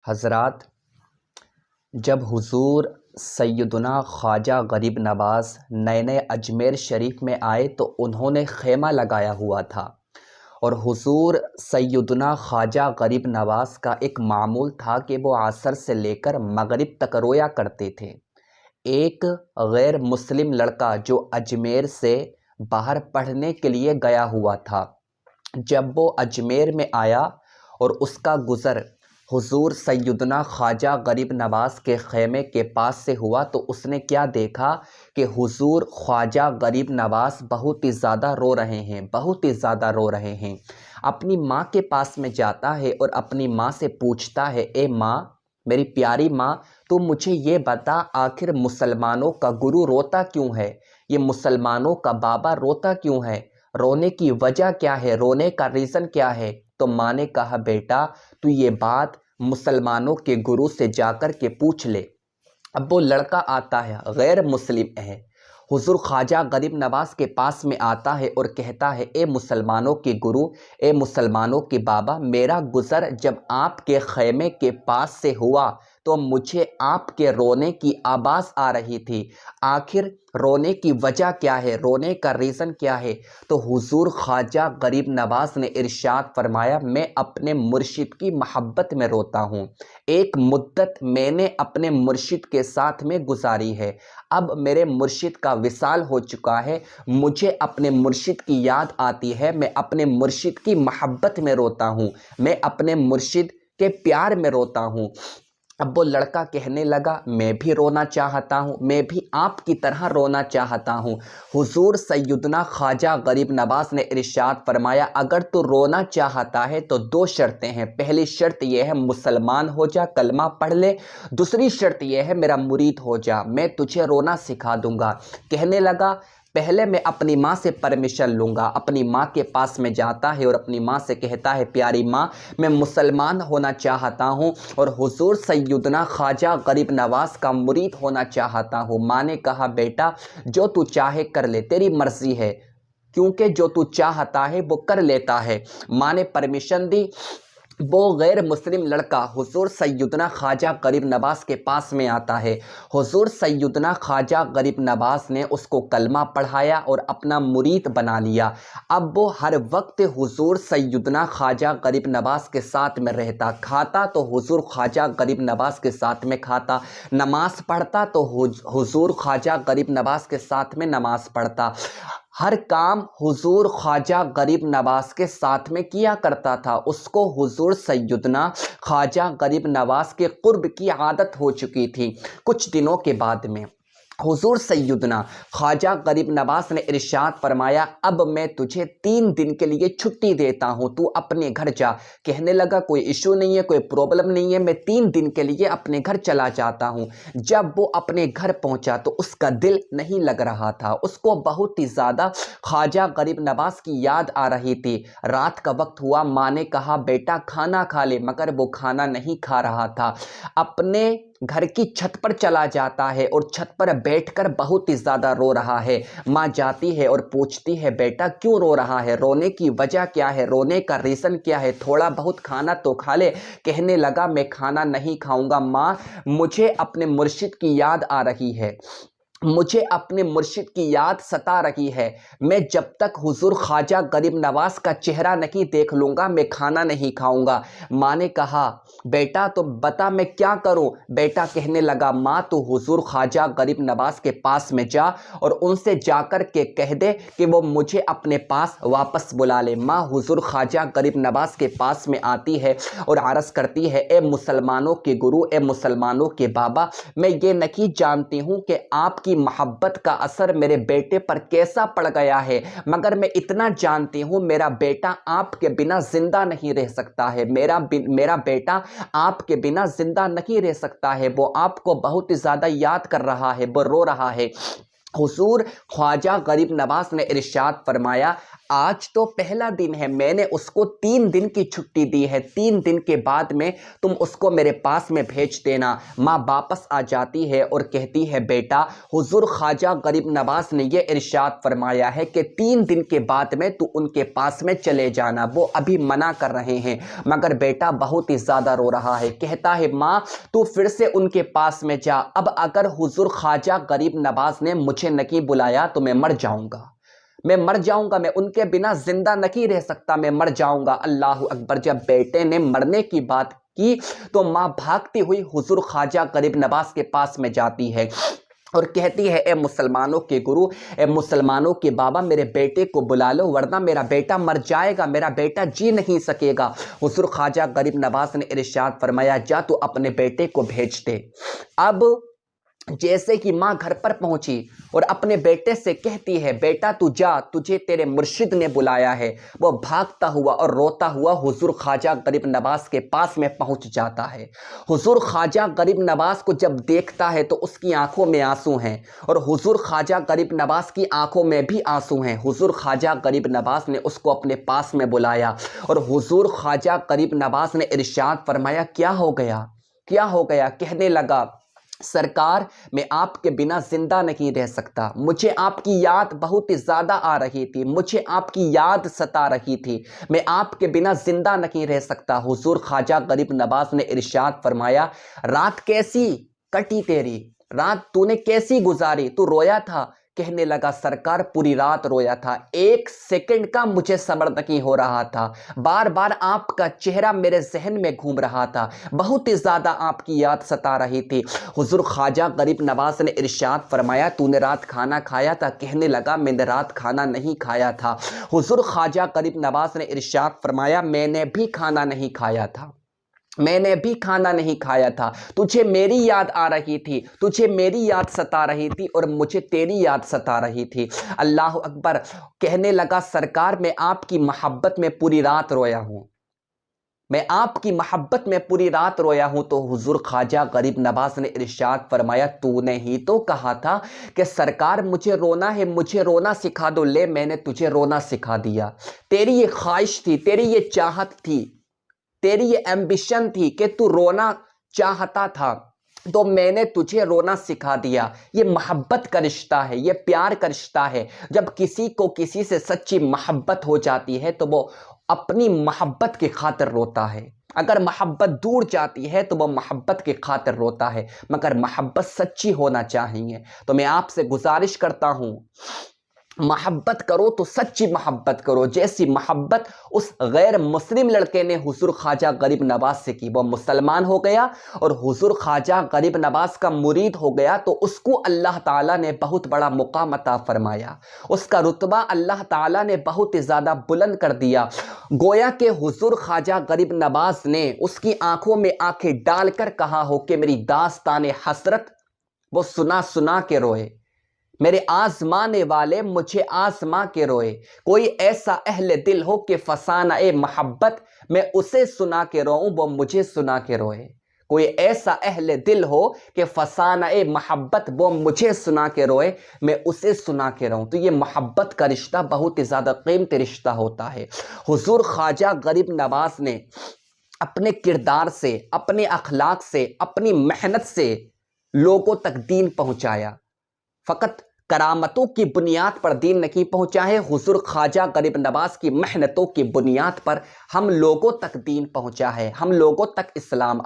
حضرات، جب حضور سیدنا خواجہ غریب نواز نئے اجمیر شریف میں آئے تو انہوں نے خیمہ لگایا ہوا تھا، اور حضور سیدنا خواجہ غریب نواز کا ایک معمول تھا کہ وہ عصر سے لے کر مغرب تک رویا کرتے تھے۔ ایک غیر مسلم لڑکا جو اجمیر سے باہر پڑھنے کے لیے گیا ہوا تھا، جب وہ اجمیر میں آیا اور اس کا گزر حضور سیدنا خواجہ غریب نواز کے خیمے کے پاس سے ہوا تو اس نے کیا دیکھا کہ حضور خواجہ غریب نواز بہت ہی زیادہ رو رہے ہیں۔ اپنی ماں کے پاس میں جاتا ہے اور اپنی ماں سے پوچھتا ہے، اے ماں، میری پیاری ماں، تو مجھے یہ بتا، آخر مسلمانوں کا گرو روتا کیوں ہے؟ یہ مسلمانوں کا بابا روتا کیوں ہے؟ رونے کی وجہ کیا ہے؟ رونے کا ریزن کیا ہے؟ تو ماں نے کہا، بیٹا تو یہ بات مسلمانوں کے گرو سے جا کر کے پوچھ لے۔ اب وہ لڑکا آتا ہے، غیر مسلم ہے، حضور خواجہ غریب نواز کے پاس میں آتا ہے اور کہتا ہے، اے مسلمانوں کے گرو، اے مسلمانوں کے بابا، میرا گزر جب آپ کے خیمے کے پاس سے ہوا تو مجھے آپ کے رونے کی آواز آ رہی تھی۔ آخر رونے کی وجہ کیا ہے؟ رونے کا ریزن کیا ہے؟ تو حضور خواجہ غریب نواز نے ارشاد فرمایا، میں اپنے مرشد کی محبت میں روتا ہوں۔ ایک مدت میں نے اپنے مرشد کے ساتھ میں گزاری ہے، اب میرے مرشد کا وصال ہو چکا ہے، مجھے اپنے مرشد کی یاد آتی ہے، میں اپنے مرشد کی محبت میں روتا ہوں، میں اپنے مرشد کے پیار میں روتا ہوں۔ اب وہ لڑکا کہنے لگا، میں بھی رونا چاہتا ہوں، میں بھی آپ کی طرح رونا چاہتا ہوں۔ حضور سیدنا خواجہ غریب نواز نے ارشاد فرمایا، اگر تو رونا چاہتا ہے تو دو شرطیں ہیں۔ پہلی شرط یہ ہے مسلمان ہو جا، کلمہ پڑھ لے۔ دوسری شرط یہ ہے میرا مرید ہو جا، میں تجھے رونا سکھا دوں گا۔ کہنے لگا، پہلے میں اپنی ماں سے پرمیشن لوں گا۔ اپنی ماں کے پاس میں جاتا ہے اور اپنی ماں سے کہتا ہے، پیاری ماں، میں مسلمان ہونا چاہتا ہوں اور حضور سیدنا خواجہ غریب نواز کا مرید ہونا چاہتا ہوں۔ ماں نے کہا، بیٹا جو تو چاہے کر لے، تیری مرضی ہے، کیونکہ جو تو چاہتا ہے وہ کر لیتا ہے۔ ماں نے پرمیشن دی۔ وہ غیر مسلم لڑکا حضور سیدنا خواجہ غریب نواز کے پاس میں آتا ہے۔ حضور سیدنا خواجہ غریب نواز نے اس کو کلمہ پڑھایا اور اپنا مرید بنا لیا۔ اب وہ ہر وقت حضور سیدنا خواجہ غریب نواز کے ساتھ میں رہتا، کھاتا تو حضور خواجہ غریب نواز کے ساتھ میں کھاتا، نماز پڑھتا تو حضور خواجہ غریب نواز کے ساتھ میں نماز پڑھتا، ہر کام حضور خواجہ غریب نواز کے ساتھ میں کیا کرتا تھا۔ اس کو حضور سیدنا خواجہ غریب نواز کے قرب کی عادت ہو چکی تھی۔ کچھ دنوں کے بعد میں حضور سیدنا خواجہ غریب نواز نے ارشاد فرمایا، اب میں تجھے 3 دن کے لیے چھٹی دیتا ہوں، تو اپنے گھر جا۔ کہنے لگا، کوئی ایشو نہیں ہے، کوئی پرابلم نہیں ہے، میں 3 دن کے لیے اپنے گھر چلا جاتا ہوں۔ جب وہ اپنے گھر پہنچا تو اس کا دل نہیں لگ رہا تھا، اس کو بہت ہی زیادہ خواجہ غریب نواز کی یاد آ رہی تھی۔ رات کا وقت ہوا، ماں نے کہا، بیٹا کھانا کھا لے، مگر وہ کھانا نہیں کھا رہا تھا۔ اپنے گھر کی چھت پر چلا جاتا ہے اور چھت پر بیٹھ کر بہت ہی زیادہ رو رہا ہے۔ ماں جاتی ہے اور پوچھتی ہے، بیٹا کیوں رو رہا ہے؟ رونے کی وجہ کیا ہے؟ رونے کا ریزن کیا ہے؟ تھوڑا بہت کھانا تو کھا لے۔ کہنے لگا، میں کھانا نہیں کھاؤں گا ماں، مجھے اپنے مرشد کی یاد آ رہی ہے، مجھے اپنے مرشد کی یاد ستا رہی ہے، میں جب تک حضور خواجہ غریب نواز کا چہرہ نہیں دیکھ لوں گا میں کھانا نہیں کھاؤں گا۔ ماں نے کہا، بیٹا تو بتا میں کیا کروں؟ بیٹا کہنے لگا، ماں تو حضور خواجہ غریب نواز کے پاس میں جا اور ان سے جا کر کے کہہ دے کہ وہ مجھے اپنے پاس واپس بلا لے۔ ماں حضور خواجہ غریب نواز کے پاس میں آتی ہے اور عرض کرتی ہے، اے مسلمانوں کے گرو، اے مسلمانوں کے بابا، میں یہ نہیں جانتی ہوں کہ آپ کی محبت کا اثر میرے بیٹے پر کیسا پڑ گیا ہے، مگر میں اتنا جانتی ہوں میرا بیٹا آپ کے بنا زندہ نہیں رہ سکتا ہے، میرا بیٹا آپ کے بنا زندہ نہیں رہ سکتا ہے، وہ آپ کو بہت زیادہ یاد کر رہا ہے، وہ رو رہا ہے۔ حضور خواجہ غریب نواز نے ارشاد فرمایا، آج تو پہلا دن ہے، میں نے اس کو 3 دن کی چھٹی دی ہے، 3 دن کے بعد میں تم اس کو میرے پاس میں بھیج دینا۔ ماں واپس آ جاتی ہے اور کہتی ہے بیٹا حضور خواجہ غریب نواز نے یہ ارشاد فرمایا ہے کہ 3 دن کے بعد میں تو ان کے پاس میں چلے جانا، وہ ابھی منع کر رہے ہیں۔ مگر بیٹا بہت ہی زیادہ رو رہا ہے، کہتا ہے ماں تو پھر سے ان کے پاس میں جا، اب اگر حضور خواجہ غریب نواز نے مجھے نہیں بلایا تو میں مر جاؤں گا، میں مر جاؤں گا، میں ان کے بنا زندہ نہیں رہ سکتا، میں مر جاؤں گا۔ اللہ اکبر۔ جب بیٹے نے مرنے کی بات کی تو ماں بھاگتی ہوئی حضور خواجہ غریب نواز کے پاس میں جاتی ہے اور کہتی ہے اے مسلمانوں کے گرو، اے مسلمانوں کے بابا، میرے بیٹے کو بلا لو ورنہ میرا بیٹا مر جائے گا، میرا بیٹا جی نہیں سکے گا۔ حضور خواجہ غریب نواز نے ارشاد فرمایا جا تو اپنے بیٹے کو بھیج دے۔ اب جیسے کہ ماں گھر پر پہنچی اور اپنے بیٹے سے کہتی ہے بیٹا تو جا، تجھے تیرے مرشد نے بلایا ہے، وہ بھاگتا ہوا اور روتا ہوا حضور خواجہ غریب نواز کے پاس میں پہنچ جاتا ہے۔ حضور خواجہ غریب نواز کو جب دیکھتا ہے تو اس کی آنکھوں میں آنسو ہیں اور حضور خواجہ غریب نواز کی آنکھوں میں بھی آنسو ہیں۔ حضور خواجہ غریب نواز نے اس کو اپنے پاس میں بلایا اور حضور خواجہ غریب نواز نے ارشاد فرمایا کیا ہو گیا، کیا ہو گیا؟ کہنے لگا سرکار میں آپ کے بنا زندہ نہیں رہ سکتا، مجھے آپ کی یاد بہت زیادہ آ رہی تھی، مجھے آپ کی یاد ستا رہی تھی، میں آپ کے بنا زندہ نہیں رہ سکتا۔ حضور خواجہ غریب نواز نے ارشاد فرمایا رات کیسی کٹی تیری، رات تو نے کیسی گزاری، تو رویا تھا؟ کہنے لگا سرکار پوری رات رویا تھا، 1 سیکنڈ کا مجھے صبر نہیں ہو رہا تھا، بار بار آپ کا چہرہ میرے ذہن میں گھوم رہا تھا، بہت ہی زیادہ آپ کی یاد ستا رہی تھی۔ حضور خواجہ غریب نواز نے ارشاد فرمایا تو نے رات کھانا کھایا تھا؟ کہنے لگا میں نے رات کھانا نہیں کھایا تھا۔ حضور خواجہ غریب نواز نے ارشاد فرمایا میں نے بھی کھانا نہیں کھایا تھا، میں نے بھی کھانا نہیں کھایا تھا، تجھے میری یاد آ رہی تھی، تجھے میری یاد ستا رہی تھی اور مجھے تیری یاد ستا رہی تھی۔ اللہ اکبر۔ کہنے لگا سرکار میں آپ کی محبت میں پوری رات رویا ہوں، میں آپ کی محبت میں پوری رات رویا ہوں۔ تو حضور خواجہ غریب نواز نے ارشاد فرمایا تو نے ہی تو کہا تھا کہ سرکار مجھے رونا ہے، مجھے رونا سکھا دو، لے میں نے تجھے رونا سکھا دیا۔ تیری یہ خواہش تھی، تیری یہ چاہت تھی، تیری یہ ایمبیشن تھی کہ تو رونا چاہتا تھا تو میں نے تجھے رونا سکھا دیا۔ یہ محبت کا رشتہ ہے، یہ پیار کا رشتہ ہے۔ جب کسی کو کسی سے سچی محبت ہو جاتی ہے تو وہ اپنی محبت کی خاطر روتا ہے، اگر محبت دور جاتی ہے تو وہ محبت کی خاطر روتا ہے، مگر محبت سچی ہونا چاہیے۔ تو میں آپ سے گزارش کرتا ہوں محبت کرو تو سچی محبت کرو، جیسی محبت اس غیر مسلم لڑکے نے حضور خواجہ غریب نواز سے کی، وہ مسلمان ہو گیا اور حضور خواجہ غریب نواز کا مرید ہو گیا تو اس کو اللہ تعالیٰ نے بہت بڑا مقام عطا فرمایا، اس کا رتبہ اللہ تعالیٰ نے بہت زیادہ بلند کر دیا۔ گویا کہ حضور خواجہ غریب نواز نے اس کی آنکھوں میں آنکھیں ڈال کر کہا ہو کہ میری داستان حسرت وہ سنا سنا کے روئے، میرے آزمانے والے مجھے آزما کے روئے، کوئی ایسا اہل دل ہو کہ فسانہ محبت میں اسے سنا کے روؤں وہ مجھے سنا کے روئے، کوئی ایسا اہل دل ہو کہ فسانہ محبت وہ مجھے سنا کے روئے میں اسے سنا کے رہوں۔ تو یہ محبت کا رشتہ بہت ہی زیادہ قیمتی رشتہ ہوتا ہے۔ حضور خواجہ غریب نواز نے اپنے کردار سے، اپنے اخلاق سے، اپنی محنت سے لوگوں تک دین پہنچایا، فقط کرامتوں کی بنیاد پر دین نہیں پہنچا ہے، حضور خواجہ غریب نواز کی محنتوں کی بنیاد پر ہم لوگوں تک دین پہنچا ہے، ہم لوگوں تک اسلام